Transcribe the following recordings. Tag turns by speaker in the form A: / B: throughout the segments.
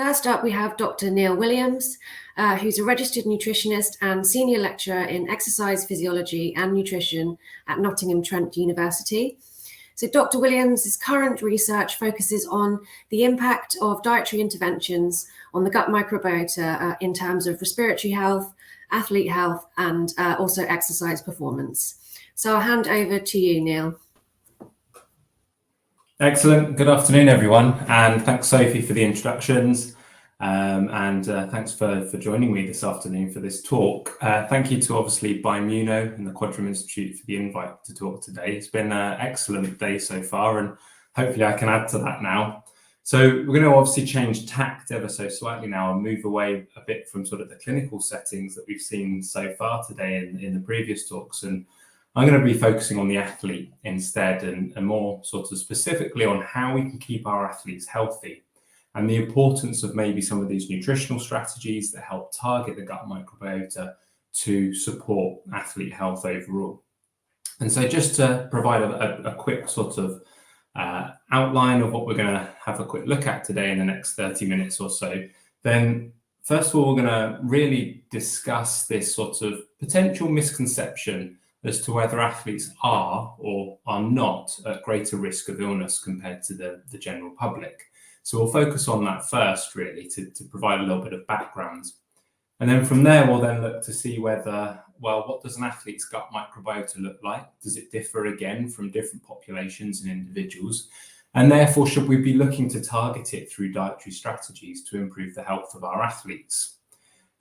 A: First up, we have Dr. Neil Williams, who's a registered nutritionist and senior lecturer in exercise physiology and nutrition at Nottingham Trent University. So Dr. Williams' current research focuses on the impact of dietary interventions on the gut microbiota in terms of respiratory health, athlete health, and also exercise performance. So I'll hand over to you, Neil.
B: Excellent. Good afternoon, everyone. And thanks, Sophie, for the introductions. Thanks for joining me this afternoon for this talk. Thank you to obviously Bioimmuno and the Quadram Institute for the invite to talk today. It's been an excellent day so far, and hopefully I can add to that now. So we're going to obviously change tact ever so slightly now and move away a bit from sort of the clinical settings that we've seen so far today in the previous talks. And I'm going to be focusing on the athlete instead and more sort of specifically on how we can keep our athletes healthy and the importance of maybe some of these nutritional strategies that help target the gut microbiota to support athlete health overall. And so just to provide a quick sort of outline of what we're going to have a quick look at today in the next 30 minutes or so, then first of all, we're going to really discuss this sort of potential misconception as to whether athletes are or are not at greater risk of illness compared to the general public. So we'll focus on that first, really, to provide a little bit of background. And then from there, we'll then look to see whether, well, what does an athlete's gut microbiota look like? Does it differ again from different populations and individuals? And therefore, should we be looking to target it through dietary strategies to improve the health of our athletes?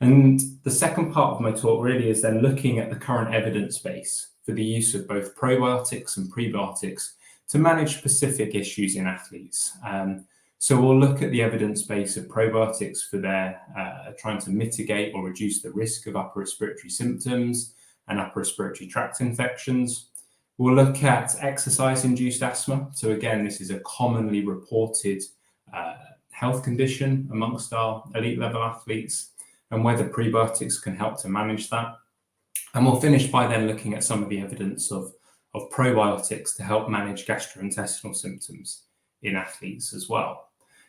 B: And the second part of my talk really is then looking at the current evidence base for the use of both probiotics and prebiotics to manage specific issues in athletes. So we'll look at the evidence base of probiotics for their trying to mitigate or reduce the risk of upper respiratory symptoms and upper respiratory tract infections. We'll look at exercise-induced asthma. So again, this is a commonly reported health condition amongst our elite level athletes and whether prebiotics can help to manage that. And we'll finish by then looking at some of the evidence of probiotics to help manage gastrointestinal symptoms in athletes as well.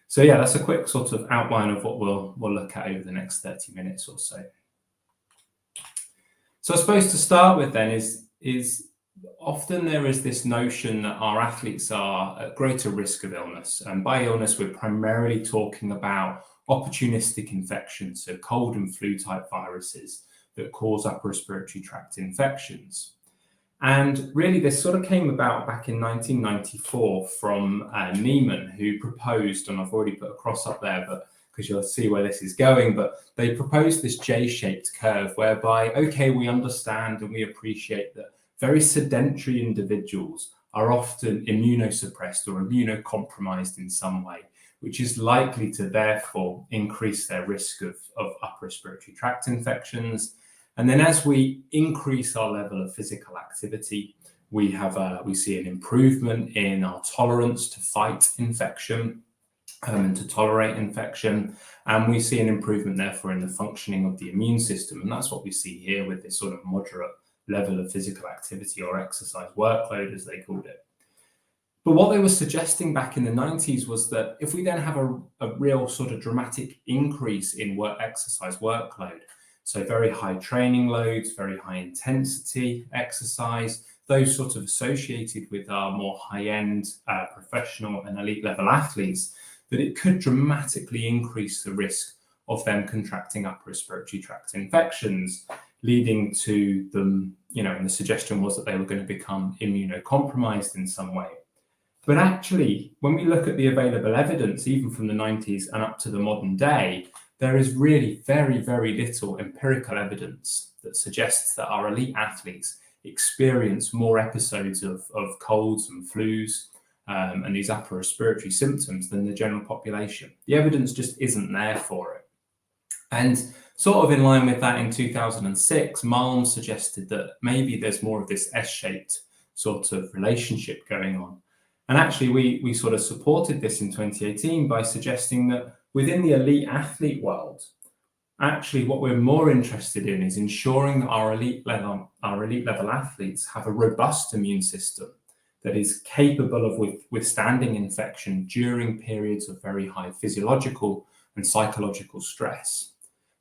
B: So yeah, that's a quick sort of outline of what we'll look at over the next 30 minutes or so. So I suppose to start with then is often there is this notion that our athletes are at greater risk of illness. And by illness, we're primarily talking about opportunistic infections, so cold and flu type viruses that cause upper respiratory tract infections. And really, this sort of came about back in 1994 from Neiman, who proposed, and I've already put a cross up there, but because you'll see where this is going, but they proposed this J-shaped curve whereby, okay, we understand and we appreciate that very sedentary individuals are often immunosuppressed or immunocompromised in some way, which is likely to therefore increase their risk of upper respiratory tract infections. And then as we increase our level of physical activity, we see an improvement in our tolerance to fight infection and to tolerate infection. And we see an improvement, therefore, in the functioning of the immune system. And that's what we see here with this sort of moderate level of physical activity or exercise workload, as they called it. But what they were suggesting back in the 90s was that if we then have a real sort of dramatic increase in exercise workload, so very high training loads, very high intensity exercise, those sort of associated with our more high-end professional and elite level athletes, that it could dramatically increase the risk of them contracting upper respiratory tract infections, leading to them, and the suggestion was that they were going to become immunocompromised in some way. But actually, when we look at the available evidence, even from the 90s and up to the modern day, there is really very, very little empirical evidence that suggests that our elite athletes experience more episodes of colds and flus and these upper respiratory symptoms than the general population. The evidence just isn't there for it. And sort of in line with that, in 2006, Malm suggested that maybe there's more of this S-shaped sort of relationship going on. And actually, we sort of supported this in 2018 by suggesting that within the elite athlete world, actually what we're more interested in is ensuring that our elite level athletes have a robust immune system that is capable of withstanding infection during periods of very high physiological and psychological stress.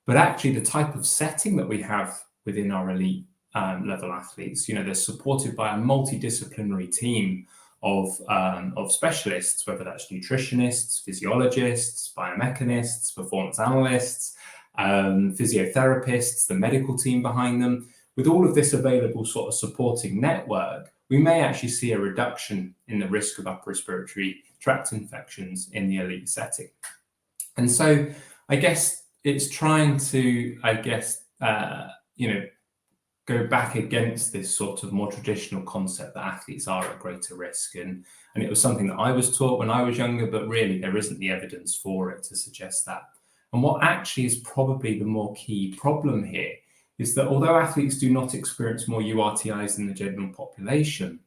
B: But actually the type of setting that we have within our elite level athletes, they're supported by a multidisciplinary team of specialists, whether that's nutritionists, physiologists, biomechanists, performance analysts, physiotherapists, the medical team behind them. With all of this available sort of supporting network, we may actually see a reduction in the risk of upper respiratory tract infections in the elite setting. And so I guess it's trying to, go back against this sort of more traditional concept that athletes are at greater risk. And it was something that I was taught when I was younger, but really there isn't the evidence for it to suggest that. And what actually is probably the more key problem here is that although athletes do not experience more URTIs than the general population,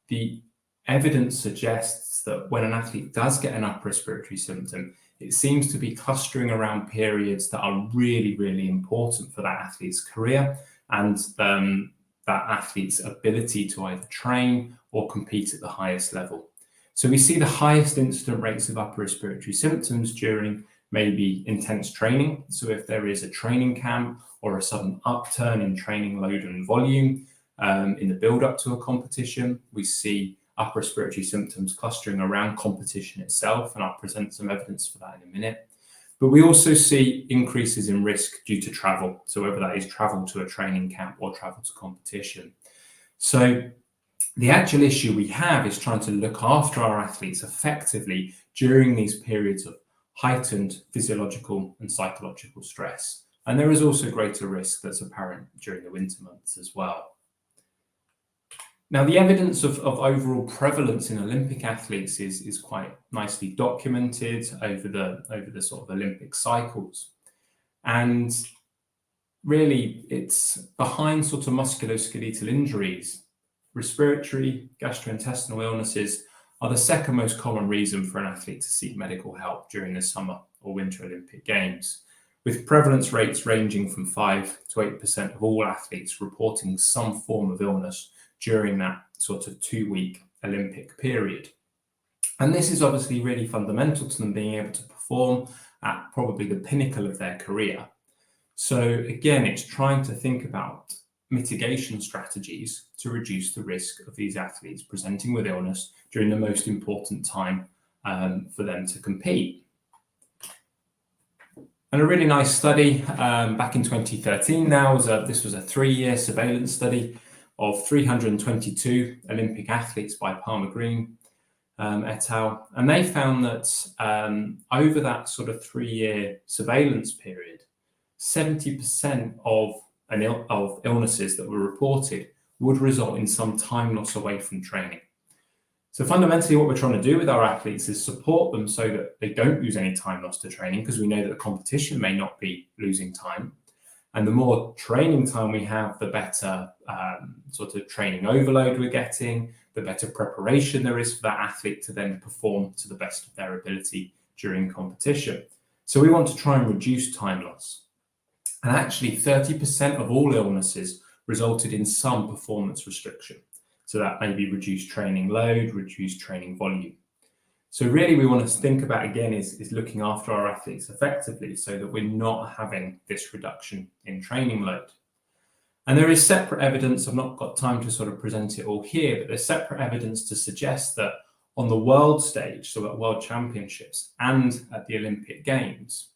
B: the evidence suggests that when an athlete does get an upper respiratory symptom, it seems to be clustering around periods that are really, really important for that athlete's career and that athlete's ability to either train or compete at the highest level. So we see the highest incident rates of upper respiratory symptoms during maybe intense training. So if there is a training camp or a sudden upturn in training load and volume in the build up to a competition, we see upper respiratory symptoms clustering around competition itself, and I'll present some evidence for that in a minute. But we also see increases in risk due to travel. So whether that is travel to a training camp or travel to competition. So the actual issue we have is trying to look after our athletes effectively during these periods of heightened physiological and psychological stress. And there is also greater risk that's apparent during the winter months as well. Now, the evidence of overall prevalence in Olympic athletes is quite nicely documented over the sort of Olympic cycles. And really, it's behind sort of musculoskeletal injuries. Respiratory, gastrointestinal illnesses are the second most common reason for an athlete to seek medical help during the summer or winter Olympic Games, with prevalence rates ranging from 5 to 8% of all athletes reporting some form of illness during that sort of 2-week Olympic period. And this is obviously really fundamental to them being able to perform at probably the pinnacle of their career. So again, it's trying to think about mitigation strategies to reduce the risk of these athletes presenting with illness during the most important time for them to compete. And a really nice study back in 2013 now this was a 3-year surveillance study of 322 Olympic athletes by Palmer Green et al. And they found that over that sort of 3-year surveillance period, 70% of illnesses that were reported would result in some time loss away from training. So fundamentally, what we're trying to do with our athletes is support them so that they don't lose any time lost to training, because we know that the competition may not be losing time. And the more training time we have, the better sort of training overload we're getting, the better preparation there is for that athlete to then perform to the best of their ability during competition. So we want to try and reduce time loss. And actually 30% of all illnesses resulted in some performance restriction. So that may be reduced training load, reduced training volume. So really we want to think about, again, is looking after our athletes effectively so that we're not having this reduction in training load. And there is separate evidence, I've not got time to sort of present it all here, but there's separate evidence to suggest that on the world stage, so at World Championships and at the Olympic Games,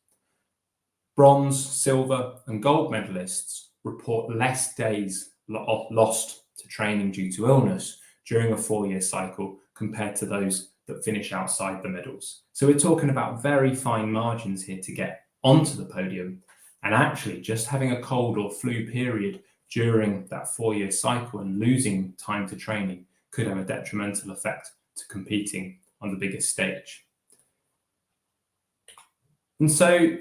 B: bronze, silver and gold medalists report less days lost to training due to illness during a 4-year cycle compared to those that finish outside the medals. So we're talking about very fine margins here to get onto the podium, and actually just having a cold or flu period during that 4-year cycle and losing time to training could have a detrimental effect to competing on the biggest stage. And so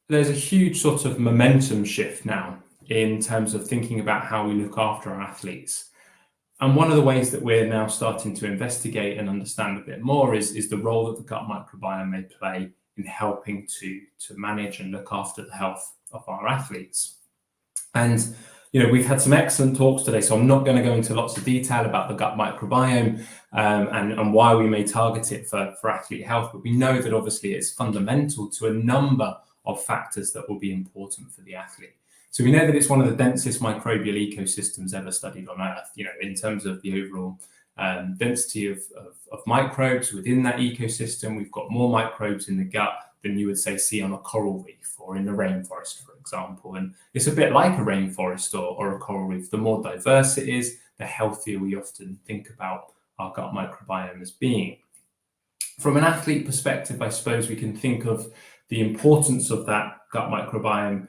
B: there's a huge sort of momentum shift now in terms of thinking about how we look after our athletes. And one of the ways that we're now starting to investigate and understand a bit more is the role that the gut microbiome may play in helping to manage and look after the health of our athletes. And we've had some excellent talks today, so I'm not going to go into lots of detail about the gut microbiome and why we may target it for athlete health, but we know that obviously it's fundamental to a number of factors that will be important for the athlete. So we know that it's one of the densest microbial ecosystems ever studied on Earth, in terms of the overall density of microbes within that ecosystem. We've got more microbes in the gut than you would see on a coral reef or in the rainforest, for example. And it's a bit like a rainforest or a coral reef. The more diverse it is, the healthier we often think about our gut microbiome as being. From an athlete perspective, I suppose we can think of the importance of that gut microbiome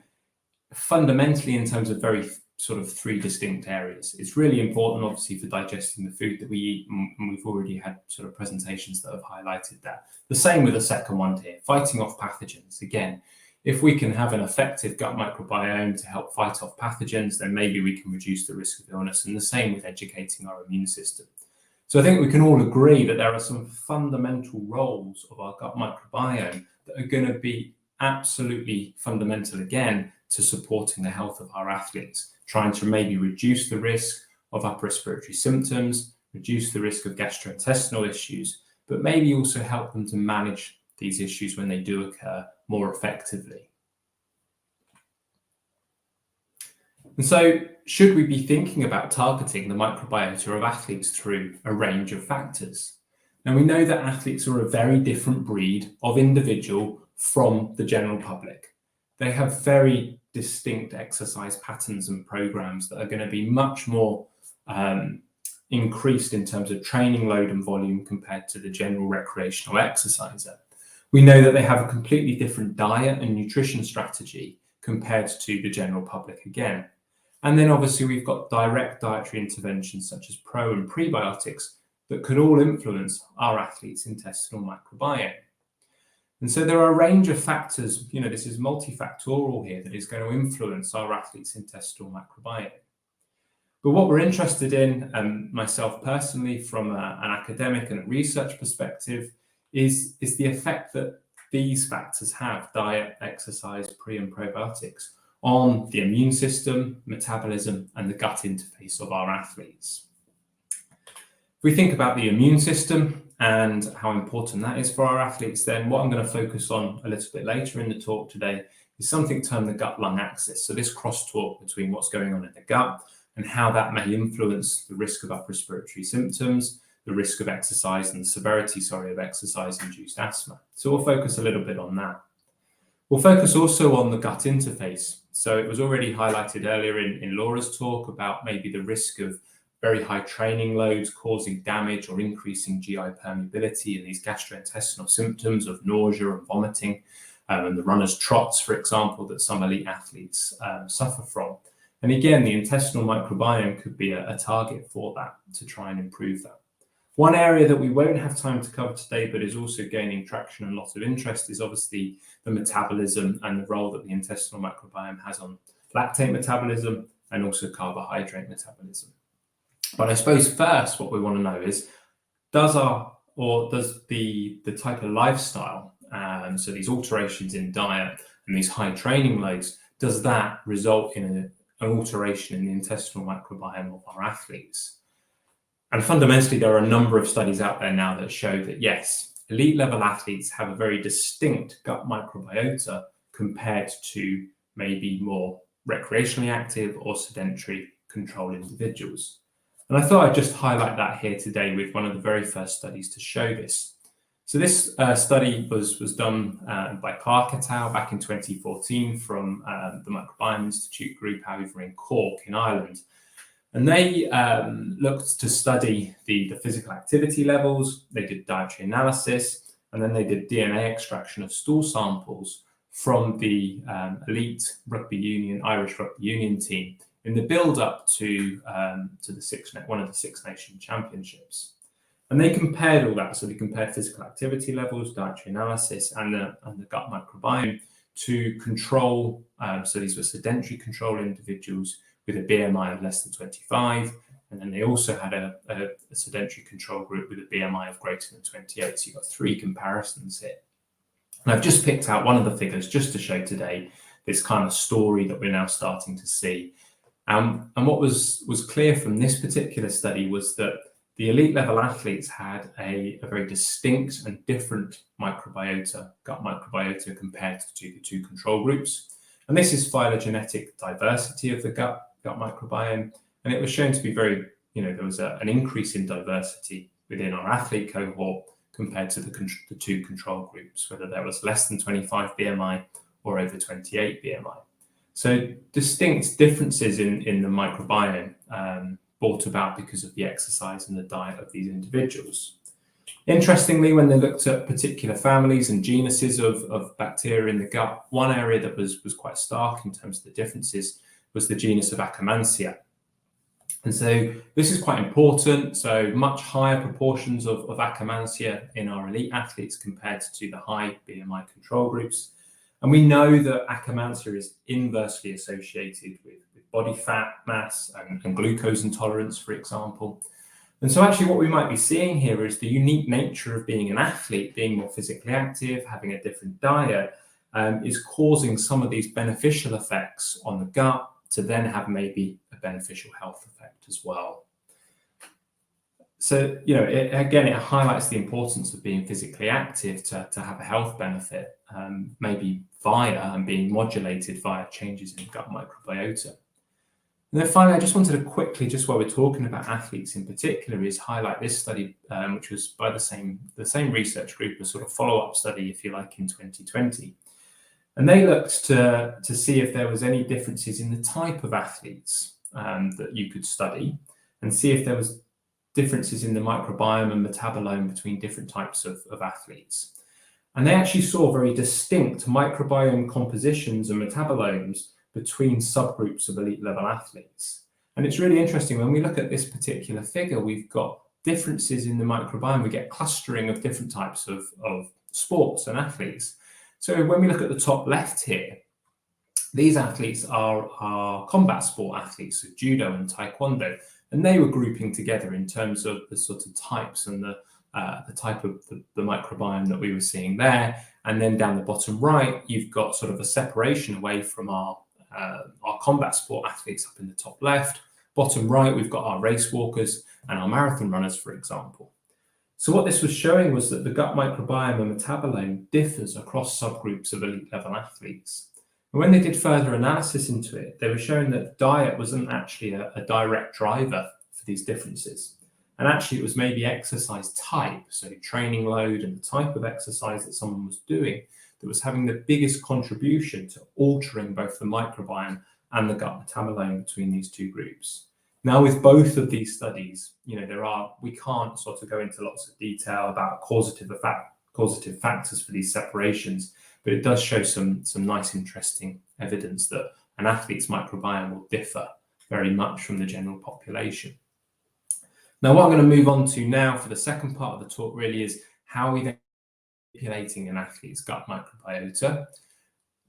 B: fundamentally in terms of very sort of three distinct areas. It's really important, obviously, for digesting the food that we eat, and we've already had sort of presentations that have highlighted that. The same with the second one here, fighting off pathogens. Again, if we can have an effective gut microbiome to help fight off pathogens, then maybe we can reduce the risk of illness, and the same with educating our immune system. So I think we can all agree that there are some fundamental roles of our gut microbiome that are going to be absolutely fundamental, again, to supporting the health of our athletes, trying to maybe reduce the risk of upper respiratory symptoms, reduce the risk of gastrointestinal issues, but maybe also help them to manage these issues when they do occur more effectively. And so, should we be thinking about targeting the microbiota of athletes through a range of factors? Now, we know that athletes are a very different breed of individual from the general public. They have very distinct exercise patterns and programs that are going to be much more increased in terms of training load and volume compared to the general recreational exerciser. We know that they have a completely different diet and nutrition strategy compared to the general public again. And then obviously we've got direct dietary interventions such as pro and prebiotics that could all influence our athletes' intestinal microbiome. And so there are a range of factors, this is multifactorial here, that is going to influence our athletes' intestinal microbiome. But what we're interested in, and myself personally from an academic and a research perspective, is the effect that these factors have, diet, exercise, pre and probiotics, on the immune system, metabolism, and the gut interface of our athletes. If we think about the immune system and how important that is for our athletes, then what I'm going to focus on a little bit later in the talk today is something termed the gut-lung axis. So this crosstalk between what's going on in the gut and how that may influence the risk of upper respiratory symptoms, the risk of exercise and the severity, of exercise-induced asthma. So we'll focus a little bit on that. We'll focus also on the gut interface. So it was already highlighted earlier in Laura's talk about maybe the risk of very high training loads causing damage or increasing GI permeability and these gastrointestinal symptoms of nausea and vomiting, and the runner's trots, for example, that some elite athletes suffer from. And again, the intestinal microbiome could be a target for that, to try and improve that. One area that we won't have time to cover today, but is also gaining traction and lots of interest, is obviously the metabolism and the role that the intestinal microbiome has on lactate metabolism and also carbohydrate metabolism. But I suppose first what we want to know is, does the type of lifestyle, so these alterations in diet and these high training loads, does that result in an alteration in the intestinal microbiome of our athletes? And fundamentally, there are a number of studies out there now that show that yes, elite level athletes have a very distinct gut microbiota compared to maybe more recreationally active or sedentary control individuals. And I thought I'd just highlight that here today with one of the very first studies to show this. So this study was done by Clark et al. Back in 2014 from the Microbiome Institute group over in Cork in Ireland. And they looked to study the physical activity levels, they did dietary analysis, and then they did DNA extraction of stool samples from the elite Irish Rugby Union team in the build-up to one of the Six Nations Championships. And they compared all that. So they compared physical activity levels, dietary analysis, and the gut microbiome to control. So these were sedentary control individuals with a BMI of less than 25. And then they also had a sedentary control group with a BMI of greater than 28. So you've got three comparisons here. And I've just picked out one of the figures just to show today this kind of story that we're now starting to see. And what was clear from this particular study was that the elite level athletes had a very distinct and different microbiota, gut microbiota, compared to the two control groups. And this is phylogenetic diversity of the gut microbiome. And it was shown to be very, there was an increase in diversity within our athlete cohort compared to the two control groups, whether there was less than 25 BMI or over 28 BMI. So distinct differences in the microbiome brought about because of the exercise and the diet of these individuals. Interestingly, when they looked at particular families and genuses of bacteria in the gut, one area that was quite stark in terms of the differences was the genus of Akkermansia. And so this is quite important. So much higher proportions of Akkermansia in our elite athletes compared to the high BMI control groups. And we know that Akkermansia is inversely associated with body fat mass and glucose intolerance, for example. And so actually what we might be seeing here is the unique nature of being an athlete, being more physically active, having a different diet, is causing some of these beneficial effects on the gut to then have maybe a beneficial health effect as well. So, it highlights the importance of being physically active to have a health benefit, maybe via and being modulated via changes in gut microbiota. And then finally, I just wanted to quickly, just while we're talking about athletes in particular, is highlight this study, which was by the same research group, a sort of follow-up study, if you like, in 2020. And they looked to see if there was any differences in the type of athletes that you could study, and see if there was differences in the microbiome and metabolome between different types of athletes. And they actually saw very distinct microbiome compositions and metabolomes between subgroups of elite level athletes. And it's really interesting when we look at this particular figure, we've got differences in the microbiome, we get clustering of different types of sports and athletes. So when we look at the top left here, these athletes are combat sport athletes, so judo and taekwondo, and they were grouping together in terms of the sort of types and the type of the microbiome that we were seeing there. And then down the bottom right, you've got sort of a separation away from our combat sport athletes up in the top left. Bottom right, we've got our race walkers and our marathon runners, for example. So what this was showing was that the gut microbiome and metabolome differs across subgroups of elite level athletes. And when they did further analysis into it, they were showing that diet wasn't actually a direct driver for these differences. And actually it was maybe exercise type, so training load and the type of exercise that someone was doing, that was having the biggest contribution to altering both the microbiome and the gut metabolome between these two groups. Now, with both of these studies, we can't sort of go into lots of detail about causative factors for these separations, but it does show some nice, interesting evidence that an athlete's microbiome will differ very much from the general population. Now, what I'm going to move on to now for the second part of the talk really is how we then manipulating an athlete's gut microbiota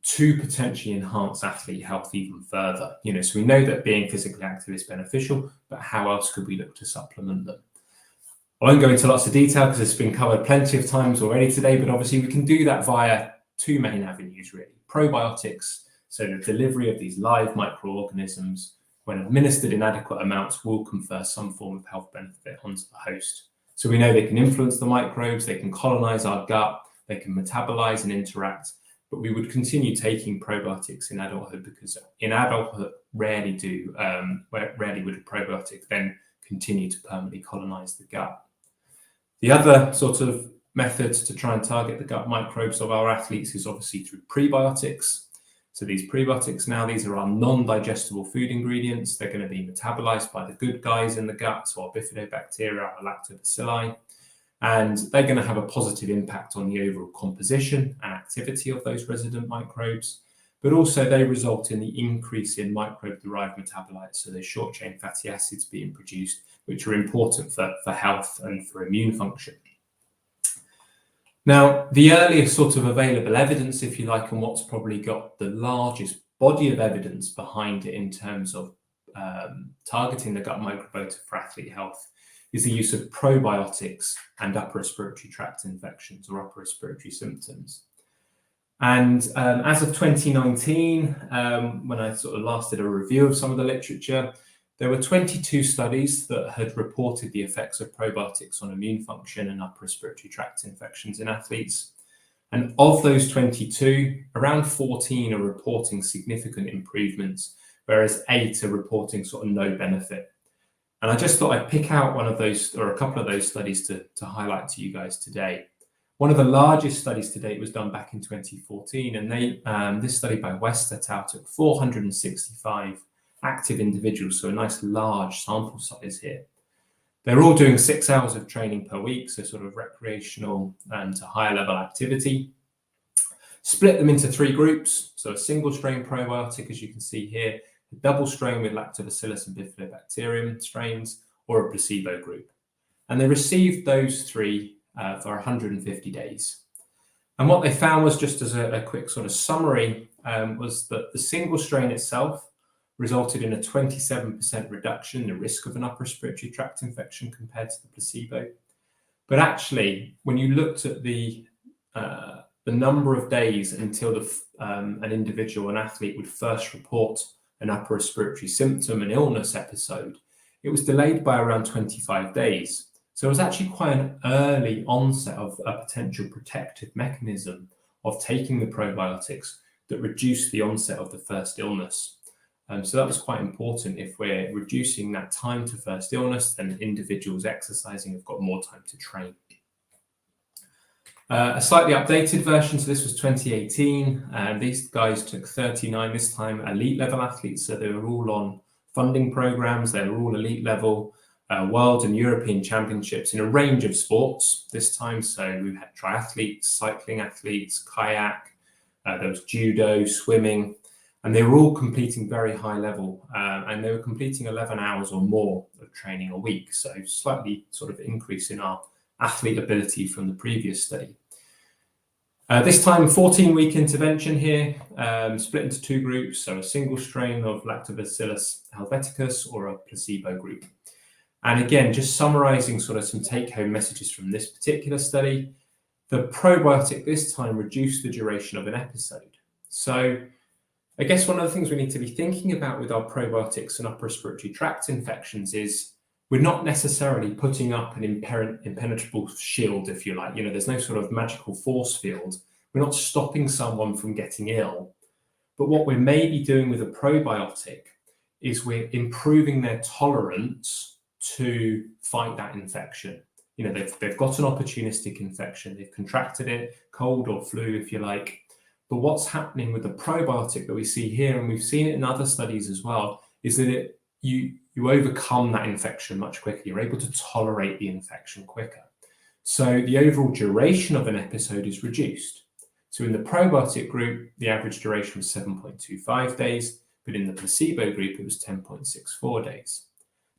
B: to potentially enhance athlete health even further. So we know that being physically active is beneficial, but how else could we look to supplement them? I won't go into lots of detail because it's been covered plenty of times already today, but obviously we can do that via two main avenues, really. Probiotics, so the delivery of these live microorganisms, when administered in adequate amounts, will confer some form of health benefit onto the host. So we know they can influence the microbes, they can colonize our gut, they can metabolize and interact, but we would continue taking probiotics in adulthood because in adulthood, rarely would a probiotic then continue to permanently colonize the gut. The other sort of methods to try and target the gut microbes of our athletes is obviously through prebiotics. So these prebiotics now, these are our non-digestible food ingredients. They're going to be metabolized by the good guys in the gut, so our bifidobacteria, our lactobacilli, and they're going to have a positive impact on the overall composition and activity of those resident microbes, but also they result in the increase in microbe-derived metabolites, so those short-chain fatty acids being produced, which are important for health and for immune function. Now, the earliest sort of available evidence, if you like, and what's probably got the largest body of evidence behind it in terms of targeting the gut microbiota for athlete health is the use of probiotics and upper respiratory tract infections or upper respiratory symptoms. And as of 2019, when I sort of last did a review of some of the literature, there were 22 studies that had reported the effects of probiotics on immune function and upper respiratory tract infections in athletes. And of those 22, around 14 are reporting significant improvements, whereas 8 are reporting sort of no benefit. And I just thought I'd pick out one of those, or a couple of those studies to highlight to you guys today. One of the largest studies to date was done back in 2014, and this study by West et al. Took 465 active individuals, so a nice large sample size here. They're all doing 6 hours of training per week, so sort of recreational and to higher level activity. Split them into 3 groups, so a single strain probiotic, as you can see here, a double strain with lactobacillus and bifidobacterium strains, or a placebo group. And they received those 3 for 150 days. And what they found was, just as a quick sort of summary, was that the single strain itself resulted in a 27% reduction in the risk of an upper respiratory tract infection compared to the placebo. But actually, when you looked at the number of days until an individual, an athlete, would first report an upper respiratory symptom, an illness episode, it was delayed by around 25 days. So it was actually quite an early onset of a potential protective mechanism of taking the probiotics that reduced the onset of the first illness. So that was quite important. If we're reducing that time to first illness, then individuals exercising have got more time to train. A slightly updated version, so this was 2018, and these guys took 39, this time elite level athletes, so they were all on funding programs, they were all elite level, world and European championships in a range of sports this time. So we had triathletes, cycling athletes, kayak, there was judo, swimming, and they were all competing very high level, and they were completing 11 hours or more of training a week. So slightly sort of increase in our athlete ability from the previous study. This time, 14-week intervention here, split into 2 groups. So a single strain of Lactobacillus helveticus or a placebo group. And again, just summarizing sort of some take-home messages from this particular study, the probiotic this time reduced the duration of an episode. So I guess one of the things we need to be thinking about with our probiotics and upper respiratory tract infections is we're not necessarily putting up an impenetrable shield, if you like. You know, there's no sort of magical force field. We're not stopping someone from getting ill. But what we're maybe doing with a probiotic is we're improving their tolerance to fight that infection. You know, they've got an opportunistic infection. They've contracted it, cold or flu, if you like. But what's happening with the probiotic that we see here, and we've seen it in other studies as well, is that you overcome that infection much quicker. You're able to tolerate the infection quicker. So the overall duration of an episode is reduced. So in the probiotic group, the average duration was 7.25 days, but in the placebo group, it was 10.64 days.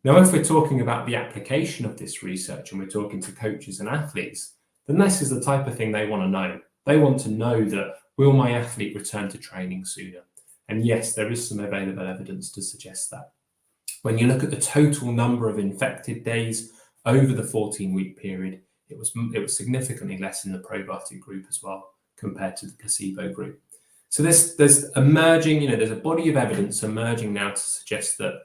B: Now, if we're talking about the application of this research and we're talking to coaches and athletes, then this is the type of thing they want to know. They want to know that, will my athlete return to training sooner? And yes, there is some available evidence to suggest that. When you look at the total number of infected days over the 14-week period, it was significantly less in the probiotic group as well compared to the placebo group. So there's emerging, there's a body of evidence emerging now to suggest that,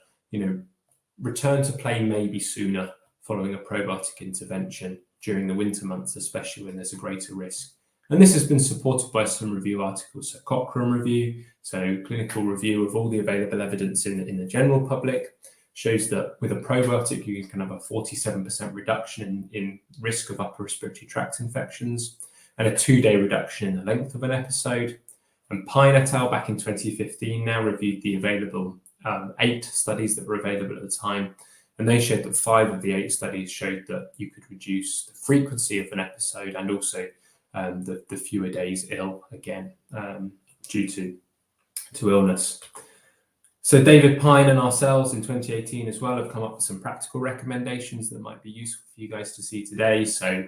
B: return to play may be sooner following a probiotic intervention during the winter months, especially when there's a greater risk. And this has been supported by some review articles, so Cochrane review, so clinical review of all the available evidence in the general public, shows that with a probiotic, you can have a 47% reduction in risk of upper respiratory tract infections and a 2-day reduction in the length of an episode. And Pine et al. Back in 2015 now reviewed the available 8 studies that were available at the time. And they showed that 5 of the 8 studies showed that you could reduce the frequency of an episode and also the fewer days ill, again, due to illness. So David Pine and ourselves in 2018 as well have come up with some practical recommendations that might be useful for you guys to see today. So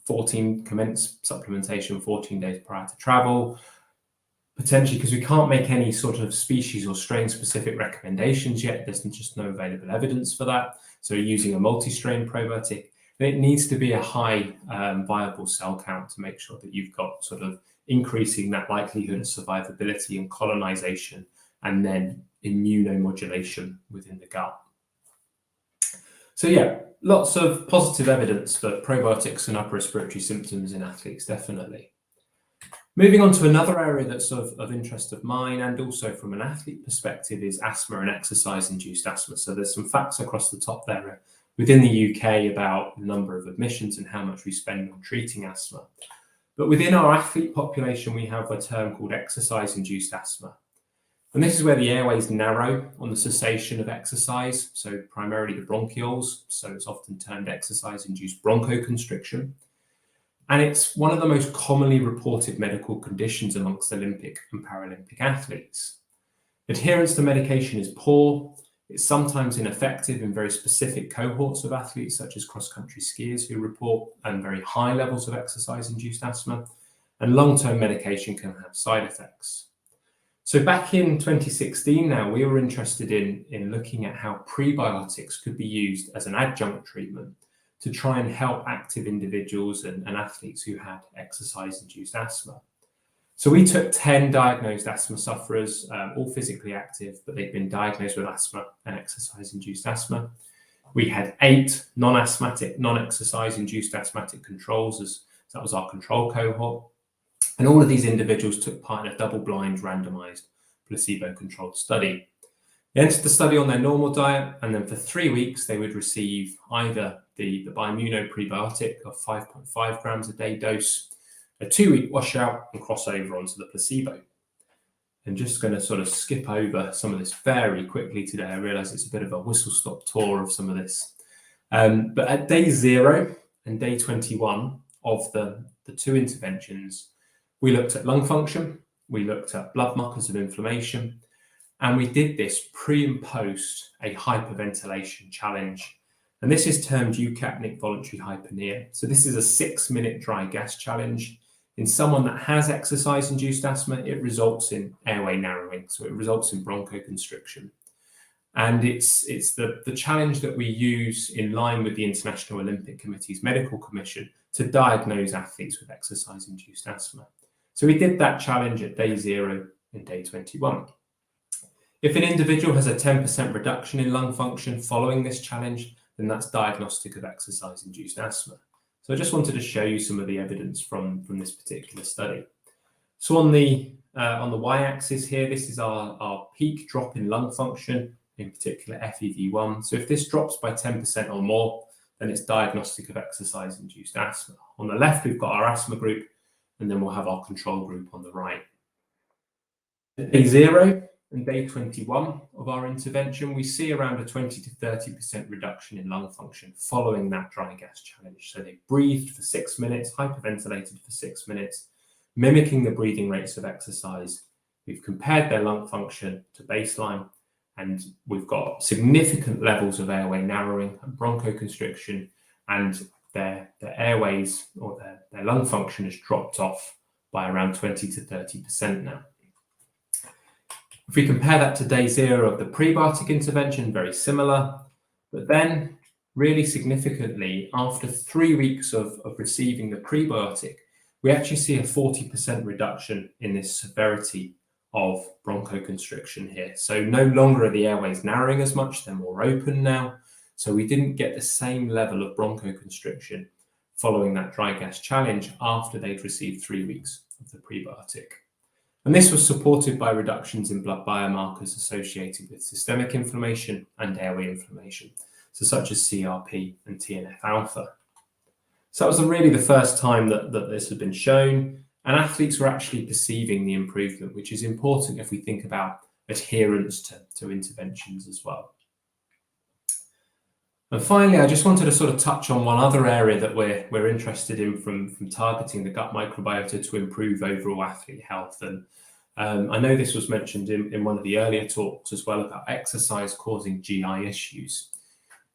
B: commence supplementation 14 days prior to travel, potentially, because we can't make any sort of species or strain specific recommendations yet. There's just no available evidence for that. So using a multi-strain probiotic, it needs to be a high viable cell count to make sure that you've got sort of increasing that likelihood of survivability and colonization, and then immunomodulation within the gut. So yeah, lots of positive evidence for probiotics and upper respiratory symptoms in athletes, definitely. Moving on to another area that's of interest of mine, and also from an athlete perspective, is asthma and exercise-induced asthma. So there's some facts across the top there within the UK about the number of admissions and how much we spend on treating asthma. But within our athlete population, we have a term called exercise-induced asthma. And this is where the airways narrow on the cessation of exercise, so primarily the bronchioles, so it's often termed exercise-induced bronchoconstriction. And it's one of the most commonly reported medical conditions amongst Olympic and Paralympic athletes. Adherence to medication is poor. It's sometimes ineffective in very specific cohorts of athletes, such as cross-country skiers, who report very high levels of exercise-induced asthma. And long-term medication can have side effects. So back in 2016 now, we were interested in looking at how prebiotics could be used as an adjunct treatment to try and help active individuals and athletes who had exercise-induced asthma. So we took 10 diagnosed asthma sufferers, all physically active, but they'd been diagnosed with asthma and exercise-induced asthma. We had 8 non-asthmatic, non-exercise-induced asthmatic controls, as that was our control cohort. And all of these individuals took part in a double-blind, randomized, placebo-controlled study. They entered the study on their normal diet, and then for 3 weeks, they would receive either the Biimmuno prebiotic of 5.5 grams a day dose, a 2-week washout, and cross over onto the placebo. And just going to sort of skip over some of this very quickly today. I realize it's a bit of a whistle-stop tour of some of this. But at day 0 and day 21 of the 2 interventions, we looked at lung function, we looked at blood markers of inflammation, and we did this pre and post a hyperventilation challenge. And this is termed eucapnic voluntary hypopnea. So this is a 6-minute dry gas challenge. In someone that has exercise-induced asthma, it results in airway narrowing. So it results in bronchoconstriction. And it's the challenge that we use in line with the International Olympic Committee's Medical Commission to diagnose athletes with exercise-induced asthma. So we did that challenge at day 0 and day 21. If an individual has a 10% reduction in lung function following this challenge, then that's diagnostic of exercise-induced asthma. So I just wanted to show you some of the evidence from this particular study. So on the y-axis here, this is our peak drop in lung function, in particular FEV1. So if this drops by 10% or more, then it's diagnostic of exercise-induced asthma. On the left, we've got our asthma group, and then we'll have our control group on the right. At day 0 and day 21 of our intervention, we see around a 20 to 30% reduction in lung function following that dry gas challenge. So they breathed for 6 minutes, hyperventilated for 6 minutes, mimicking the breathing rates of exercise. We've compared their lung function to baseline, and we've got significant levels of airway narrowing and bronchoconstriction, and their airways or their lung function has dropped off by around 20 to 30% now. If we compare that to day 0 of the prebiotic intervention, very similar, but then really significantly, after 3 weeks of receiving the prebiotic, we actually see a 40% reduction in this severity of bronchoconstriction here. So no longer are the airways narrowing as much, they're more open now. So we didn't get the same level of bronchoconstriction following that dry gas challenge after they'd received 3 weeks of the prebiotic. And this was supported by reductions in blood biomarkers associated with systemic inflammation and airway inflammation, so such as CRP and TNF-alpha. So that was really the first time that this had been shown, and athletes were actually perceiving the improvement, which is important if we think about adherence to interventions as well. And finally, I just wanted to sort of touch on one other area that we're interested in from targeting the gut microbiota to improve overall athlete health. And I know this was mentioned in one of the earlier talks as well about exercise causing GI issues.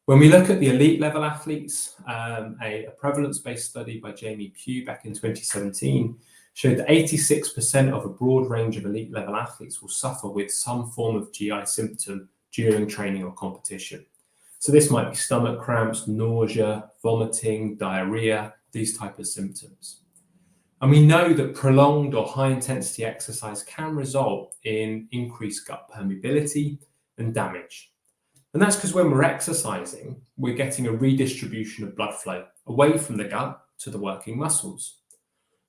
B: When we look at the elite level athletes, a prevalence-based study by Jamie Pugh back in 2017 showed that 86% of a broad range of elite level athletes will suffer with some form of GI symptom during training or competition. So this might be stomach cramps, nausea, vomiting, diarrhea, these type of symptoms. And we know that prolonged or high intensity exercise can result in increased gut permeability and damage. And that's because when we're exercising, we're getting a redistribution of blood flow away from the gut to the working muscles.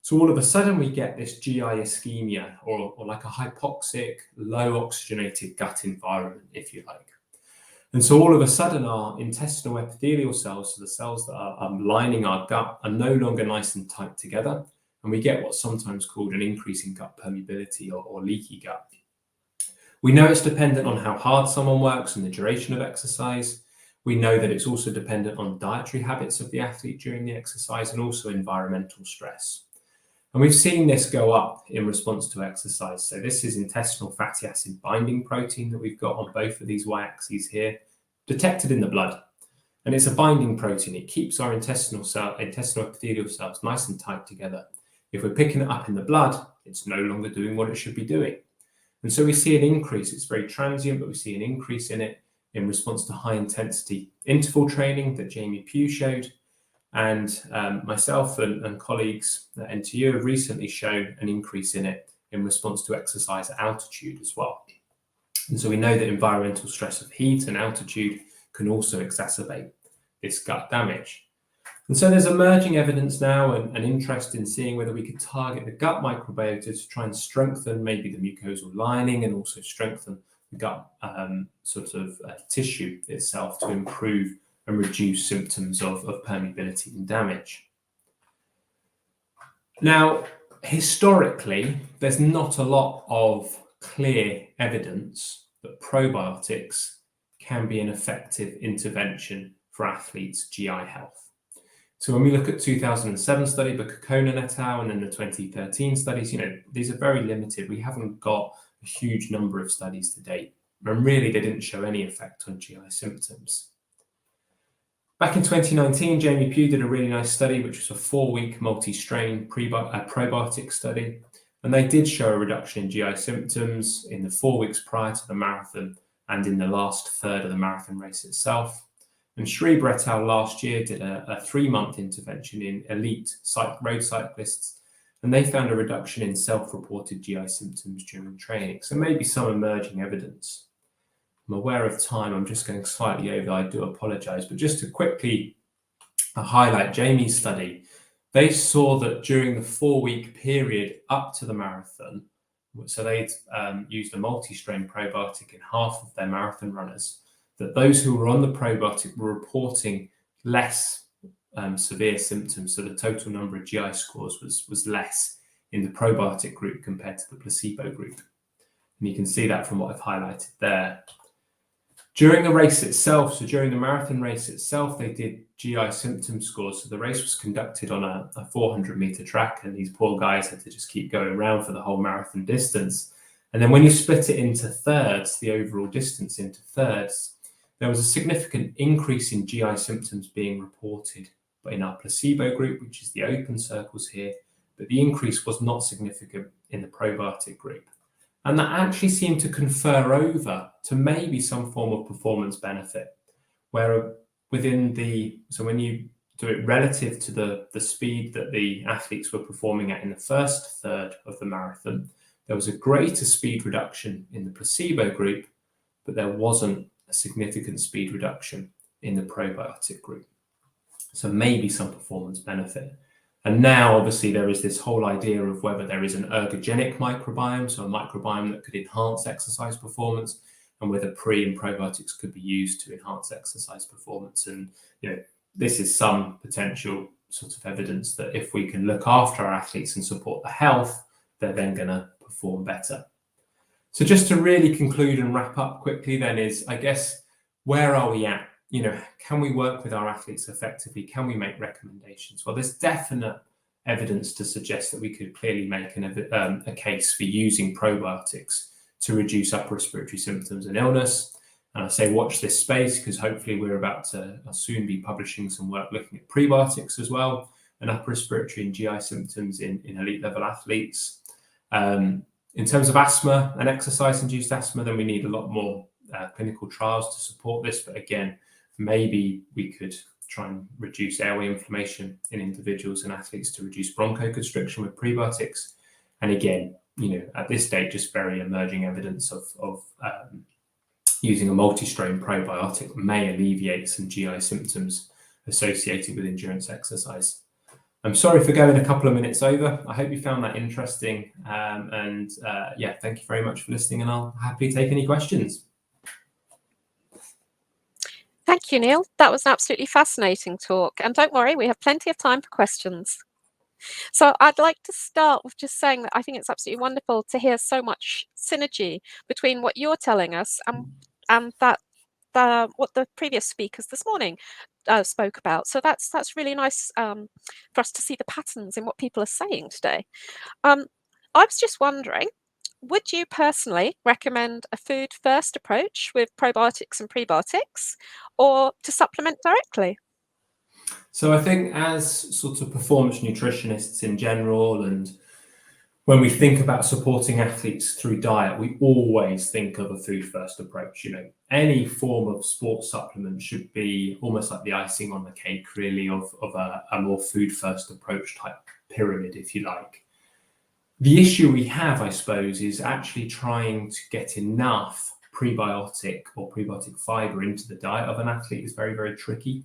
B: So all of a sudden we get this GI ischemia, or like a hypoxic, low oxygenated gut environment, if you like. And so all of a sudden our intestinal epithelial cells, so the cells that are lining our gut, are no longer nice and tight together. And we get what's sometimes called an increase in gut permeability or leaky gut. We know it's dependent on how hard someone works and the duration of exercise. We know that it's also dependent on dietary habits of the athlete during the exercise and also environmental stress. And we've seen this go up in response to exercise. So this is intestinal fatty acid binding protein that we've got on both of these y-axes here, detected in the blood. And it's a binding protein. It keeps our intestinal epithelial cells nice and tight together. If we're picking it up in the blood, it's no longer doing what it should be doing. And so we see an increase. It's very transient, but we see an increase in it in response to high intensity interval training that Jamie Pugh showed. And myself and colleagues at NTU have recently shown an increase in it in response to exercise at altitude as well. And so we know that environmental stress of heat and altitude can also exacerbate this gut damage. And so there's emerging evidence now and interest in seeing whether we could target the gut microbiota to try and strengthen maybe the mucosal lining and also strengthen the gut tissue itself to improve and reduce symptoms of permeability and damage. Now, historically, there's not a lot of clear evidence that probiotics can be an effective intervention for athletes' GI health. So when we look at 2007 study by Kokkonen et al. And then the 2013 studies, these are very limited. We haven't got a huge number of studies to date. And really, they didn't show any effect on GI symptoms. Back in 2019, Jamie Pugh did a really nice study, which was a 4-week multi-strain probiotic study. And they did show a reduction in GI symptoms in the 4 weeks prior to the marathon and in the last third of the marathon race itself. And Schreiber et al. Last year did a 3-month intervention in elite road cyclists, and they found a reduction in self-reported GI symptoms during training. So maybe some emerging evidence. I'm aware of time. I'm just going slightly over. I do apologize. But just to quickly highlight Jamie's study, they saw that during the 4-week period up to the marathon, so they used a multi-strain probiotic in half of their marathon runners, that those who were on the probiotic were reporting less severe symptoms. So the total number of GI scores was less in the probiotic group compared to the placebo group. And you can see that from what I've highlighted there. During the race itself, so during the marathon race itself, they did GI symptom scores. So the race was conducted on a 400-meter track, and these poor guys had to just keep going around for the whole marathon distance. And then when you split it into thirds, the overall distance into thirds, there was a significant increase in GI symptoms being reported in our placebo group, which is the open circles here, but the increase was not significant in the probiotic group. And that actually seemed to confer over to maybe some form of performance benefit, where so when you do it relative to the speed that the athletes were performing at in the first third of the marathon, there was a greater speed reduction in the placebo group, but there wasn't a significant speed reduction in the probiotic group. So maybe some performance benefit. And now, obviously, there is this whole idea of whether there is an ergogenic microbiome, so a microbiome that could enhance exercise performance, and whether pre and probiotics could be used to enhance exercise performance. And this is some potential sort of evidence that if we can look after our athletes and support the health, they're then going to perform better. So just to really conclude and wrap up quickly then is, I guess, where are we at? Can we work with our athletes effectively? Can we make recommendations? Well, there's definite evidence to suggest that we could clearly make a case for using probiotics to reduce upper respiratory symptoms and illness. And I say watch this space because hopefully we're about to soon be publishing some work looking at prebiotics as well, and upper respiratory and GI symptoms in elite level athletes. In terms of asthma and exercise-induced asthma, then we need a lot more clinical trials to support this. But again, maybe we could try and reduce airway inflammation in individuals and athletes, to reduce bronchoconstriction with prebiotics. And again, at this stage, just very emerging evidence of using a multi-strain probiotic may alleviate some GI symptoms associated with endurance exercise. I'm sorry for going a couple of minutes over. I hope you found that interesting. Yeah, thank you very much for listening, and I'll happily take any questions.
C: Thank you, Neil. That was an absolutely fascinating talk. And don't worry, we have plenty of time for questions. So I'd like to start with just saying that I think it's absolutely wonderful to hear so much synergy between what you're telling us and that what the previous speakers this morning spoke about. So that's really nice for us to see the patterns in what people are saying today. I was just wondering, would you personally recommend a food first approach with probiotics and prebiotics, or to supplement directly?
B: So I think, as sort of performance nutritionists in general, and when we think about supporting athletes through diet, we always think of a food first approach. Any form of sports supplement should be almost like the icing on the cake, really, of a more food first approach type pyramid, if you like. The issue we have, I suppose, is actually trying to get enough prebiotic or prebiotic fiber into the diet of an athlete is very, very tricky.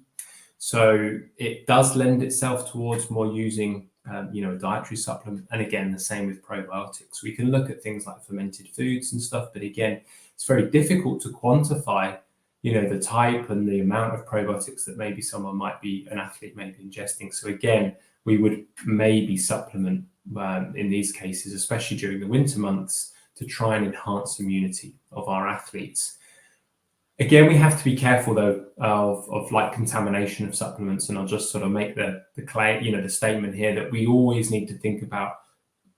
B: So it does lend itself towards more using, a dietary supplement. And again, the same with probiotics. We can look at things like fermented foods and stuff, but again, it's very difficult to quantify, the type and the amount of probiotics that maybe an athlete may be ingesting. So again, we would maybe supplement in these cases, especially during the winter months, to try and enhance immunity of our athletes. Again, we have to be careful though of like contamination of supplements, and I'll just sort of make the statement here that we always need to think about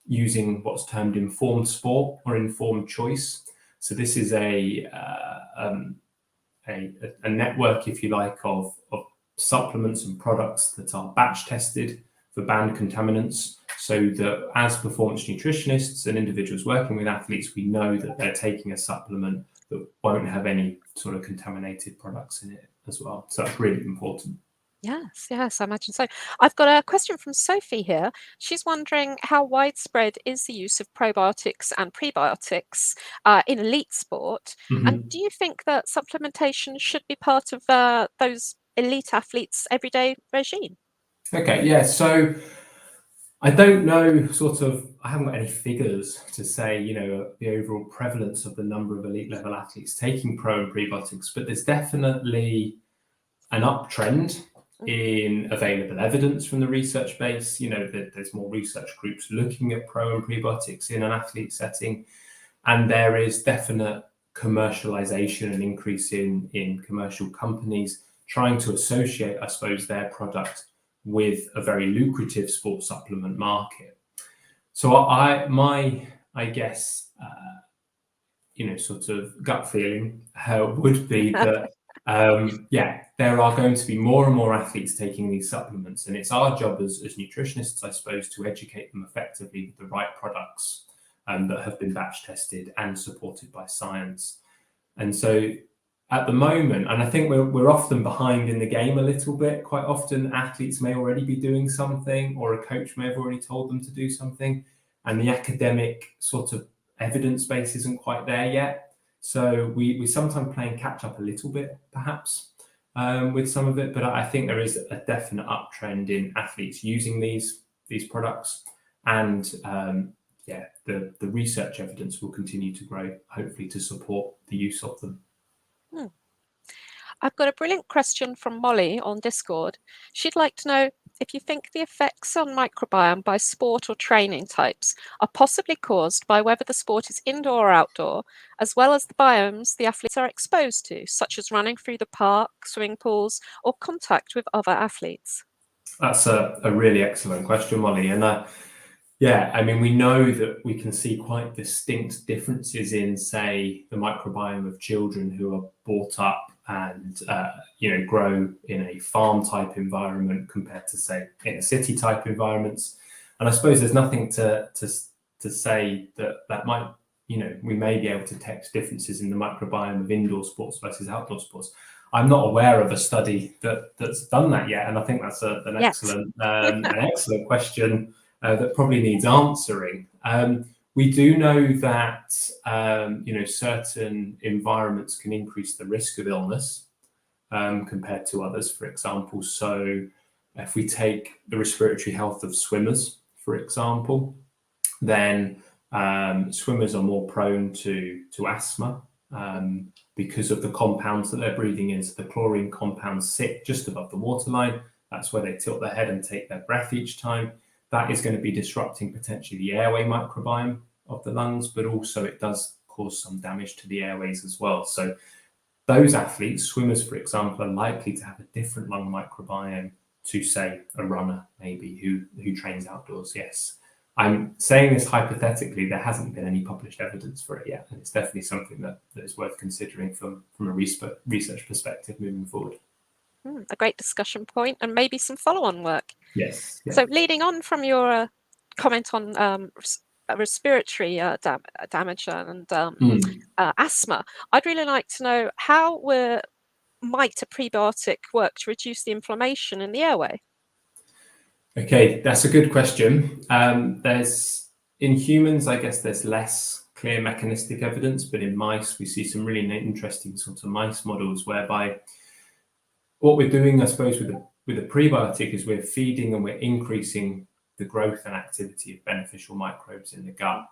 B: using what's termed informed sport or informed choice. So this is a network, if you like, of supplements and products that are batch tested for banned contaminants, so that as performance nutritionists and individuals working with athletes, we know that they're taking a supplement that won't have any sort of contaminated products in it as well. So that's really important.
C: Yes, I imagine so. I've got a question from Sophie here. She's wondering, how widespread is the use of probiotics and prebiotics in elite sport?
B: Mm-hmm.
C: And do you think that supplementation should be part of those elite athletes' everyday regime?
B: Okay, yeah. So I don't know, I haven't got any figures to say, the overall prevalence of the number of elite level athletes taking pro and prebiotics, but there's definitely an uptrend in available evidence from the research base. There's more research groups looking at pro and prebiotics in an athlete setting, and there is definite commercialization and increase in commercial companies trying to associate, I suppose, their product with a very lucrative sports supplement market. So I guess, sort of gut feeling would be that, there are going to be more and more athletes taking these supplements, and it's our job as nutritionists, I suppose, to educate them effectively with the right products that have been batch tested and supported by science. And so at the moment, and I think we're often behind in the game a little bit. Quite often athletes may already be doing something, or a coach may have already told them to do something, and the academic sort of evidence base isn't quite there yet. So we sometimes playing catch up a little bit, perhaps, with some of it. But I think there is a definite uptrend in athletes using these products, and the research evidence will continue to grow, hopefully, to support the use of them.
C: I've got a brilliant question from Molly on Discord. She'd like to know if you think the effects on microbiome by sport or training types are possibly caused by whether the sport is indoor or outdoor, as well as the biomes the athletes are exposed to, such as running through the park, swimming pools, or contact with other athletes.
B: That's a really excellent question, Molly. And we know that we can see quite distinct differences in, say, the microbiome of children who are brought up and grow in a farm type environment compared to, say, in a city type environments. And I suppose there's nothing to say that might, we may be able to detect differences in the microbiome of indoor sports versus outdoor sports. I'm not aware of a study that's done that yet, and I think that's an excellent question that probably needs answering. We do know that certain environments can increase the risk of illness compared to others, for example. So if we take the respiratory health of swimmers, for example, then swimmers are more prone to asthma because of the compounds that they're breathing in. So the chlorine compounds sit just above the waterline. That's where they tilt their head and take their breath each time. That is going to be disrupting potentially the airway microbiome of the lungs, but also it does cause some damage to the airways as well. So those athletes, swimmers, for example, are likely to have a different lung microbiome to, say, a runner maybe who trains outdoors. Yes. I'm saying this hypothetically. There hasn't been any published evidence for it yet, and it's definitely something that is worth considering from a research perspective moving forward.
C: A great discussion point, and maybe some follow-on work.
B: Yes. Yeah.
C: So leading on from your comment on respiratory damage and asthma, I'd really like to know how might a prebiotic work to reduce the inflammation in the airway?
B: Okay, that's a good question. In humans, I guess there's less clear mechanistic evidence, but in mice, we see some really interesting sorts of mice models whereby what we're doing, I suppose, with a prebiotic is we're feeding and we're increasing the growth and activity of beneficial microbes in the gut.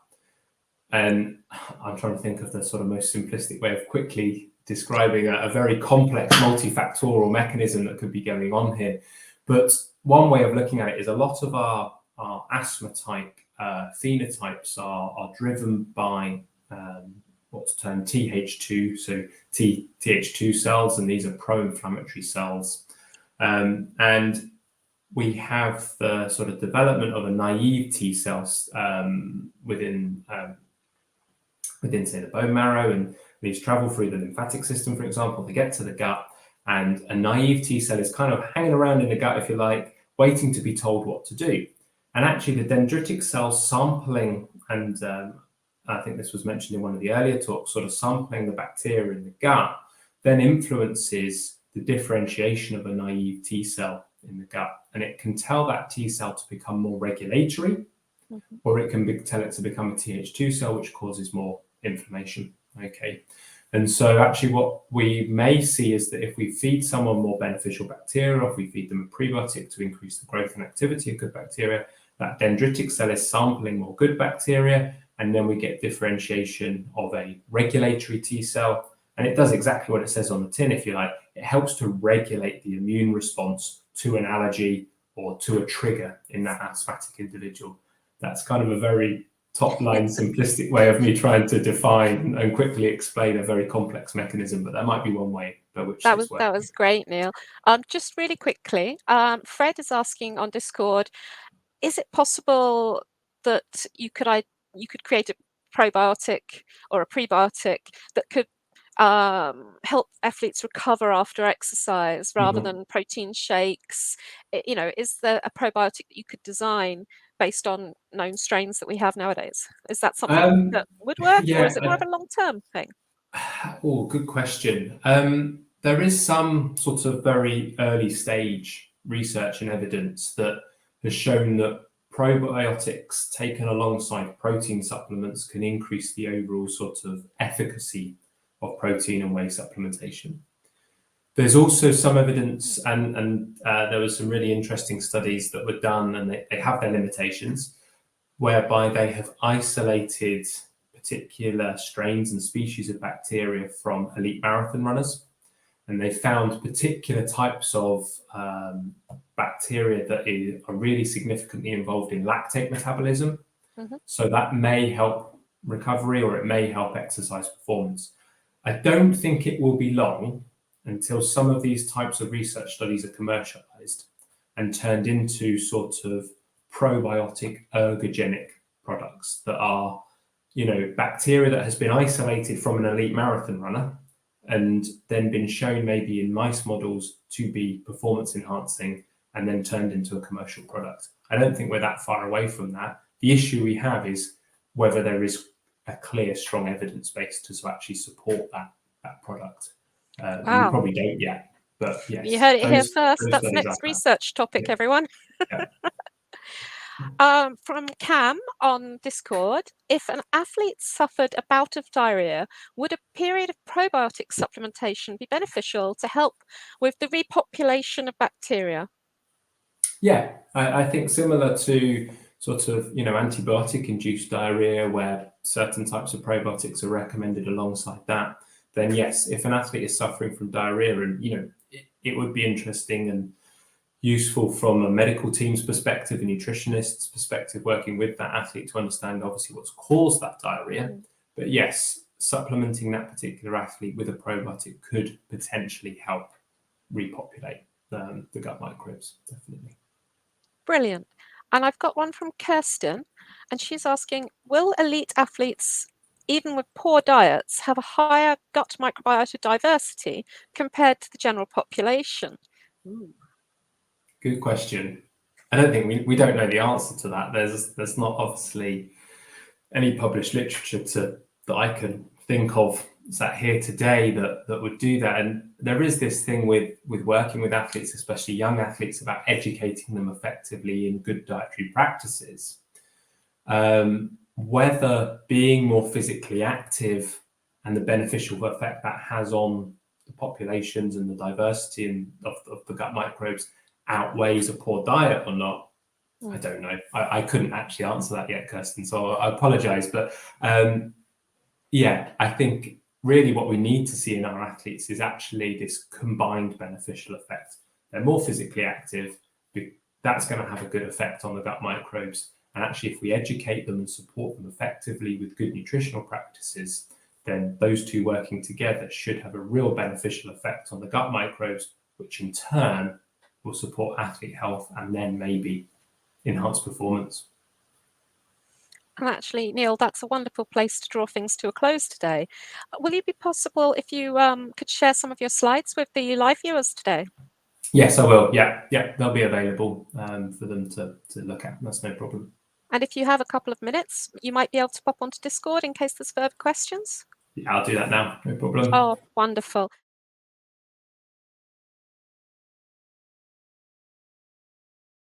B: And I'm trying to think of the sort of most simplistic way of quickly describing a very complex multifactorial mechanism that could be going on here. But one way of looking at it is a lot of our asthma type phenotypes are driven by what's termed Th2, so Th2 cells, and these are pro-inflammatory cells. And we have the sort of development of a naive T cells within say the bone marrow, and these travel through the lymphatic system, for example. They get to the gut, and a naive T cell is kind of hanging around in the gut, if you like, waiting to be told what to do. And actually the dendritic cell sampling, and I think this was mentioned in one of the earlier talks, sort of sampling the bacteria in the gut, then influences the differentiation of a naive T cell in the gut. And it can tell that T cell to become more regulatory, or it can tell it to become a Th2 cell, which causes more inflammation. Okay. And so actually what we may see is that if we feed someone more beneficial bacteria, or if we feed them a prebiotic to increase the growth and activity of good bacteria, that dendritic cell is sampling more good bacteria, and then we get differentiation of a regulatory T cell. And it does exactly what it says on the tin, if you like. It helps to regulate the immune response to an allergy or to a trigger in that asthmatic individual. That's kind of a very top-line simplistic way of me trying to define and quickly explain a very complex mechanism, but that might be one way by which
C: that was great, Neil. Just really quickly, Fred is asking on Discord, is it possible that you could create a probiotic or a prebiotic that could help athletes recover after exercise rather than protein shakes? Is there a probiotic that you could design based on known strains that we have nowadays? Is that something that would work, or is it more of a long-term thing?
B: Oh, good question. There is some sort of very early stage research and evidence that has shown that probiotics taken alongside protein supplements can increase the overall sort of efficacy of protein and whey supplementation. There's also some evidence, and there were some really interesting studies that were done, and they have their limitations, whereby they have isolated particular strains and species of bacteria from elite marathon runners. And they found particular types of bacteria that are really significantly involved in lactate metabolism. So that may help recovery, or it may help exercise performance. I don't think it will be long until some of these types of research studies are commercialized and turned into sort of probiotic ergogenic products that are, bacteria that has been isolated from an elite marathon runner and then been shown maybe in mice models to be performance enhancing and then turned into a commercial product. I don't think we're that far away from that. The issue we have is whether there is a clear, strong evidence base to actually support that product. You
C: Wow.
B: probably don't yet, but yes.
C: You heard it here
B: those
C: first. That's
B: studies
C: next
B: like that.
C: research topic,
B: Yeah.
C: everyone.
B: Yeah.
C: From Cam on Discord, if an athlete suffered a bout of diarrhea, would a period of probiotic supplementation be beneficial to help with the repopulation of bacteria?
B: Yeah, I think similar to sort of, antibiotic-induced diarrhea, where certain types of probiotics are recommended alongside that, then yes, if an athlete is suffering from diarrhea, and it would be interesting and useful from a medical team's perspective, a nutritionist's perspective, working with that athlete to understand obviously what's caused that diarrhea. But yes, supplementing that particular athlete with a probiotic could potentially help repopulate the gut microbes, definitely.
C: Brilliant. And I've got one from Kirsten, and she's asking, will elite athletes, even with poor diets, have a higher gut microbiota diversity compared to the general population?
A: Ooh.
B: Good question. I don't think we don't know the answer to that. There's not obviously any published literature that I can think of sat here today that would do that. And there is this thing with working with athletes, especially young athletes, about educating them effectively in good dietary practices. Whether being more physically active and the beneficial effect that has on the populations and the diversity of the gut microbes outweighs a poor diet or not, I don't know. I couldn't actually answer that yet, Kirsten, so I apologize. But yeah, I think really what we need to see in our athletes is actually this combined beneficial effect. They're more physically active. That's going to have a good effect on the gut microbes. And actually, if we educate them and support them effectively with good nutritional practices, then those two working together should have a real beneficial effect on the gut microbes, which in turn will support athlete health and then maybe enhance performance.
C: And actually, Neil, that's a wonderful place to draw things to a close today. Will it be possible if you could share some of your slides with the live viewers today?
B: Yes, I will. Yeah, they'll be available for them to look at. That's no problem.
C: And if you have a couple of minutes, you might be able to pop onto Discord in case there's further questions.
B: Yeah, I'll do that now. No problem.
C: Oh, wonderful.